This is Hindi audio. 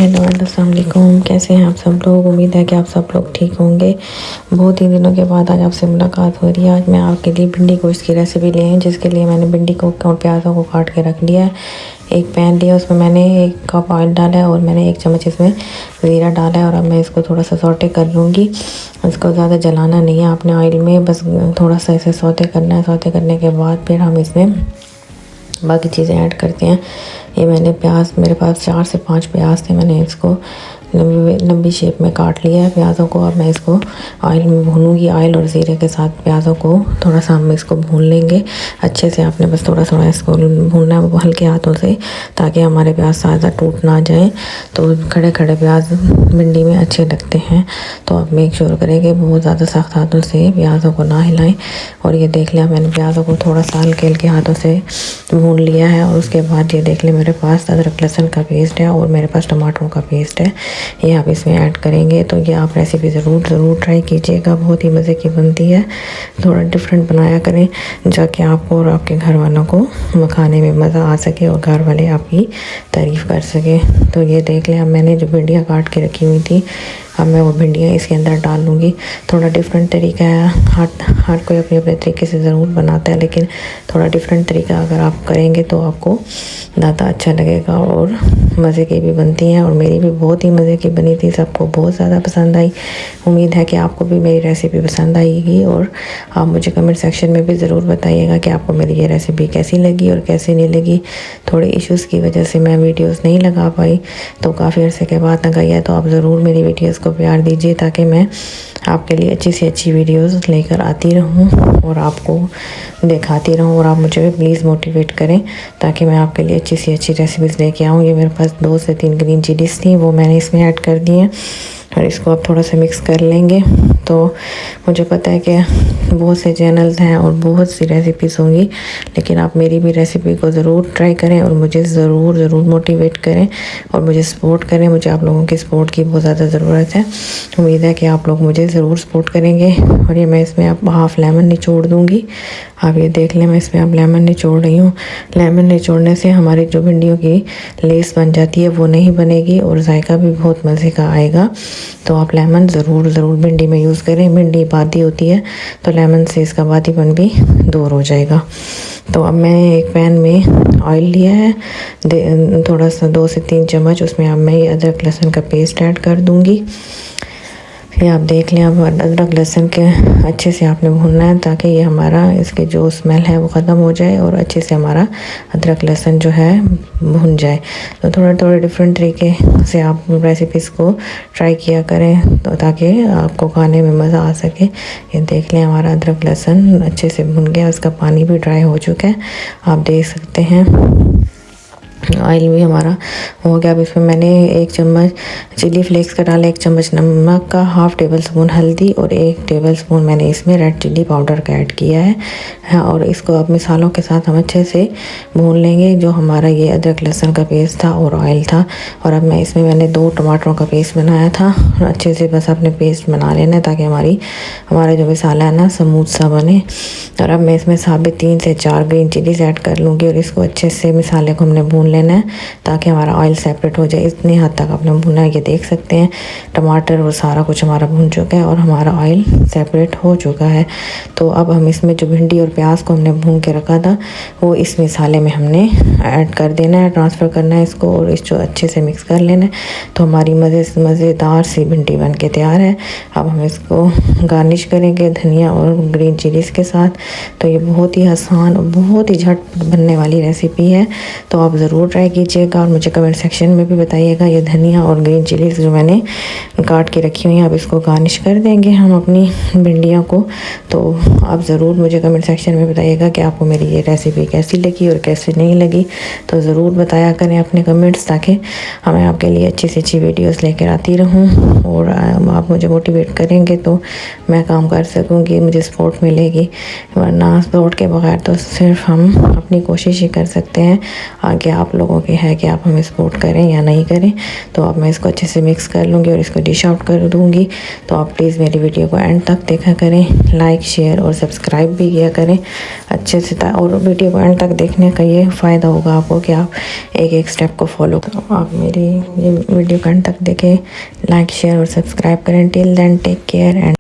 हेलो एंड अस्सलाम वालेकुम। कैसे हैं आप सब लोग? उम्मीद है कि आप सब लोग ठीक होंगे। बहुत ही दिनों के बाद आज आपसे मुलाकात हो रही है। आज मैं आपके लिए भिंडी गोश्त की रेसिपी ले आई, जिसके लिए मैंने भिंडी को और प्याज़ों को काट के रख लिया है। एक पैन लिया, उसमें मैंने 1 कप ऑयल डाला है और मैंने 1 चम्मच इसमें ज़ीरा डाला है। और अब मैं इसको थोड़ा सा सौटे कर लूँगी। इसको ज़्यादा जलाना नहीं है आपने ऑयल में, बस थोड़ा सा इसे सौते करना है। सौते करने के बाद फिर हम इसमें बाकी चीज़ें ऐड करते हैं। ये मैंने प्याज, मेरे पास 4 से 5 प्याज थे, मैंने इसको लंबी शेप में काट लिया है प्याज़ों को। अब मैं इसको ऑयल में भूनूंगी। ऑयल और ज़ीरे के साथ प्याज़ों को थोड़ा सा हम इसको भून लेंगे अच्छे से। आपने बस थोड़ा थोड़ा इसको भूनना है हल्के हाथों से, ताकि हमारे प्याज ज़्यादा टूट ना जाए। तो खड़े खड़े प्याज भिंडी में अच्छे लगते हैं। तो अब मेक श्योर करें कि बहुत ज़्यादा सख्त हाथों से प्याज़ों को ना हिलाएं। और ये देख लिया मैंने प्याज़ों को थोड़ा सा हल्के हल्के हाथों से भून लिया है। और उसके बाद ये देख लें मेरे पास अदरक लहसुन का पेस्ट है और मेरे पास टमाटरों का पेस्ट है। ये आप इसमें ऐड करेंगे। तो ये आप रेसिपी ज़रूर ट्राई कीजिएगा, बहुत ही मज़े की बनती है। थोड़ा डिफरेंट बनाया करें, जाके आपको और आपके घर वालों को खाने में मज़ा आ सके और घर वाले आपकी तारीफ़ कर सके। तो ये देख लें, अब मैंने जो भिंडियाँ काट के रखी हुई थी, अब मैं वो भिंडियाँ इसके अंदर डाल लूँगी। थोड़ा डिफरेंट तरीका है, हर कोई अपने अपने तरीके से ज़रूर बनाता है, लेकिन थोड़ा डिफरेंट तरीका अगर आप करेंगे तो आपको ज़्यादा अच्छा लगेगा और मज़े की भी बनती हैं। और मेरी भी बहुत ही मज़े की बनी थी, सबको बहुत ज़्यादा पसंद आई। उम्मीद है कि आपको भी मेरी रेसिपी पसंद आएगी। और आप मुझे कमेंट सेक्शन में भी ज़रूर बताइएगा कि आपको मेरी ये रेसिपी कैसी लगी और कैसी नहीं लगी। थोड़े इश्यूज़ की वजह से मैं वीडियोज़ नहीं लगा पाई, तो काफ़ी अर्से के बाद लगाई है। तो आप ज़रूर मेरी वीडियोज़ को प्यार दीजिए, ताकि मैं आपके लिए अच्छी से अच्छी वीडियोस लेकर आती रहूं और आपको दिखाती रहूं। और आप मुझे भी प्लीज़ मोटिवेट करें, ताकि मैं आपके लिए अच्छी से अच्छी रेसिपीज़ लेके आऊं। ये मेरे पास 2 से 3 ग्रीन चिलीज़ थी, वो मैंने इसमें ऐड कर दी हैं। और इसको आप थोड़ा सा मिक्स कर लेंगे। तो मुझे पता है कि बहुत से चैनल्स हैं और बहुत सी रेसिपीज़ होंगी, लेकिन आप मेरी भी रेसिपी को ज़रूर ट्राई करें और मुझे ज़रूर मोटिवेट करें और मुझे सपोर्ट करें। मुझे आप लोगों की सपोर्ट की बहुत ज़्यादा ज़रूरत है। उम्मीद है कि आप लोग मुझे ज़रूर सपोर्ट करेंगे। और ये मैं इसमें अब हाफ़ लेमन निचोड़ दूँगी। आप ये देख लें, मैं इसमें अब लेमन निचोड़ रही हूँ। लेमन निचोड़ने से हमारी जो भिंडियों की लेस बन जाती है वो नहीं बनेगी और जायका भी बहुत मज़े का आएगा। तो आप लेमन ज़रूर भिंडी में यूज़ करें। भिंडी बादी होती है, तो लेमन से इसका बादीपन भी दूर हो जाएगा। तो अब मैंने एक पैन में ऑयल लिया है, थोड़ा सा 2 से 3 चम्मच। उसमें अब मैं ये अदरक लहसुन का पेस्ट ऐड कर दूँगी। ये आप देख लें, अब अदरक लहसुन के अच्छे से आपने भूनना है, ताकि ये हमारा इसके जो स्मेल है वो ख़त्म हो जाए और अच्छे से हमारा अदरक लहसुन जो है भुन जाए। तो थोड़ा डिफरेंट तरीके से आप रेसिपीज़ को ट्राई किया करें, तो ताकि आपको खाने में मज़ा आ सके। ये देख लें, हमारा अदरक लहसुन अच्छे से भुन गया, उसका पानी भी ड्राई हो चुका है, आप देख सकते हैं। ऑयल भी हमारा हो गया। अब इसमें मैंने 1 चम्मच चिली फ्लेक्स का डाला, 1 चम्मच नमक का, हाफ़ टेबल स्पून हल्दी और 1 टेबल स्पून मैंने इसमें रेड चिली पाउडर का ऐड किया है। हाँ, और इसको अब मसालों के साथ हम अच्छे से भून लेंगे। जो हमारा ये अदरक लहसुन का पेस्ट था और ऑयल था। और अब मैं इसमें मैंने 2 टमाटरों का पेस्ट बनाया था। अच्छे से बस अपने पेस्ट बना लेना है, ताकि हमारा जो मसाला है ना स्मूथ सा बने। और अब मैं इसमें साबित 3 से 4 ग्रीन चिलीज़ ऐड कर लूँगी और इसको अच्छे से मसाले को हमने भून लेना है, ताकि हमारा ऑयल सेपरेट हो जाए। इतनी हद तक आपने भुना है। ये देख सकते हैं टमाटर और सारा कुछ हमारा भुन चुका है और हमारा ऑयल सेपरेट हो चुका है। तो अब हम इसमें जो भिंडी और प्याज को हमने भून के रखा था, वो इस मसाले में हमने ऐड कर देना है, ट्रांसफ़र करना है इसको और इसको अच्छे से मिक्स कर लेना है। तो हमारी मज़ेदार सी भिंडी बन के तैयार है। अब हम इसको गार्निश करेंगे धनिया और ग्रीन चिलीज़ के साथ। तो ये बहुत ही आसान और बहुत ही झट बनने वाली रेसिपी है। तो आप ज़रूर ट्राई कीजिएगा और मुझे कमेंट सेक्शन में भी बताइएगा। ये धनिया और ग्रीन चिलीज़ जो मैंने काट के रखी हुई हैं, अब इसको गार्निश कर देंगे हम अपनी भिंडियों को। तो आप ज़रूर मुझे कमेंट सेक्शन में बताइएगा कि आपको मेरी ये रेसिपी कैसी लगी और कैसी नहीं लगी। तो ज़रूर बताया करें अपने कमेंट्स, ताकि मैं आपके लिए अच्छी से अच्छी वीडियोस लेकर आती रहूं। और आप मुझे मोटिवेट करेंगे तो मैं काम कर सकूंगी, मुझे सपोर्ट मिलेगी। वरना सपोर्ट के बगैर तो सिर्फ हम अपनी कोशिश ही कर सकते हैं। आगे आप आप लोगों के है कि आप हमें सपोर्ट करें या नहीं करें। तो अब मैं इसको अच्छे से मिक्स कर लूँगी और इसको डिश आउट कर दूँगी। तो आप प्लीज़ मेरी वीडियो को एंड तक देखा करें, लाइक शेयर और सब्सक्राइब भी किया करें अच्छे से। और वीडियो को एंड तक देखने का ये फ़ायदा होगा आपको कि आप एक एक स्टेप को फॉलो करो। आप मेरी ये वीडियो को एंड तक देखें, लाइक शेयर और सब्सक्राइब करें। Till then take care and